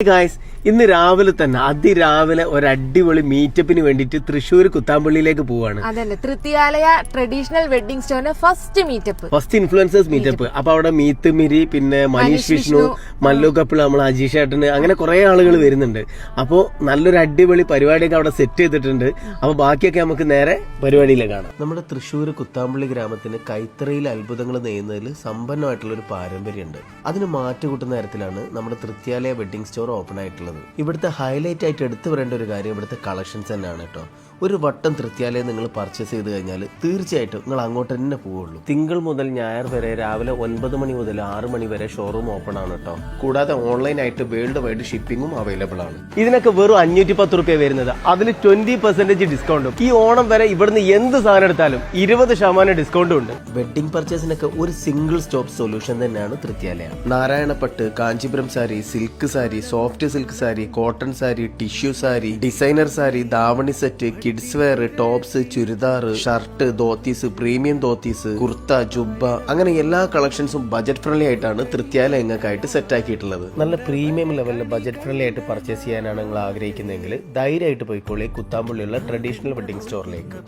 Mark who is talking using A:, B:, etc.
A: Guys, ഇന്ന് രാവിലെ തന്നെ അതിരാവിലെ ഒരു അടിപൊളി മീറ്റപ്പിന് വേണ്ടിട്ട് തൃശ്ശൂർ കുത്താമ്പള്ളിയിലേക്ക് പോവാണ്.
B: അതല്ലേ തൃത്തിയാലയ ട്രഡീഷണൽ വെഡിങ് സ്റ്റോറിന്റെ ഫസ്റ്റ്
A: ഇൻഫ്ലുവൻസേഴ്സ് മീറ്റപ്പ്. അപ്പൊ അവിടെ മീത്ത് മിരി, പിന്നെ മനീഷ് വിഷ്ണു, മല്ലു കപ്പിൾ, നമ്മൾ അജീഷ് ഏട്ടന്, അങ്ങനെ കുറെ ആളുകൾ വരുന്നുണ്ട്. അപ്പോ നല്ലൊരു അടിപൊളി പരിപാടിയൊക്കെ അവിടെ സെറ്റ് ചെയ്തിട്ടുണ്ട്. അപ്പൊ ബാക്കിയൊക്കെ നമുക്ക് നേരെ പരിപാടിയിലേക്ക് കാണാം. നമ്മുടെ തൃശ്ശൂർ കുത്താമ്പള്ളി ഗ്രാമത്തിന് കൈത്തറിയിൽ അത്ഭുതങ്ങൾ നെയ്യുന്നതിൽ സമ്പന്നമായിട്ടുള്ള ഒരു പാരമ്പര്യമുണ്ട്. അതിന് മാറ്റുകൂട്ടുന്ന തരത്തിലാണ് നമ്മുടെ തൃത്തിയാലയ വെഡിങ് സ്റ്റോർ ഓപ്പൺ ആയിട്ടുള്ളത്. ഇവിടുത്തെ ഹൈലൈറ്റ് ആയിട്ട് എടുത്തു വരേണ്ട ഒരു കാര്യം ഇവിടുത്തെ കളക്ഷൻസ് തന്നെയാണ് കേട്ടോ. ഒരു വട്ടം തൃത്തിയാലയം നിങ്ങൾ പർച്ചേസ് ചെയ്ത് കഴിഞ്ഞാൽ തീർച്ചയായിട്ടും നിങ്ങൾ അങ്ങോട്ട് തന്നെ പോവുള്ളൂ. തിങ്കൾ മുതൽ ഞായർ വരെ രാവിലെ 9 മണി മുതൽ 6 മണി വരെ ഷോറൂം ഓപ്പൺ ആണ് കേട്ടോ. കൂടാതെ ഓൺലൈൻ ആയിട്ട് വേൾഡ് വൈഡ് ഷിപ്പിംഗും അവൈലബിൾ ആണ്. ഇതിനൊക്കെ വെറും 510 രൂപ വരുന്നത്, അതിൽ 20% ഡിസ്കൗണ്ടും. ഈ ഓണം വരെ ഇവിടുന്ന് എന്ത് സാധനം എടുത്താലും 20% ഡിസ്കൗണ്ടും ഉണ്ട്. വെഡിങ് പർച്ചേസിനൊക്കെ ഒരു സിംഗിൾ സ്റ്റോപ്പ് സൊല്യൂഷൻ തന്നെയാണ് Thrithiyalaya. Narayanapattu, Kanchipuram sari, silk sari, soft silk sari, cotton sari, tissue sari, designer sari, davani set, kids wear, tops, churidar, shirt, dhotis, premium dhotis, kurta, jubba, അങ്ങനെ എല്ലാ കളക്ഷൻസും ബജറ്റ് ഫ്രണ്ട്ലി ആയിട്ടാണ് തൃത്തിയാലയ എങ്ങൾക്കായിട്ട് സെറ്റ് ആക്കിയിട്ടുള്ളത്. നല്ല പ്രീമിയം ലെവലിൽ ബജറ്റ് ഫ്രണ്ട്ലി ആയിട്ട് പർച്ചേസ് ചെയ്യാനാണ് നിങ്ങൾ ആഗ്രഹിക്കുന്നതെങ്കിൽ ധൈര്യമായിട്ട് പോയിക്കോളി കുത്താമ്പള്ളിയുള്ള ട്രഡീഷണൽ വെഡിങ് സ്റ്റോറിലേക്ക്.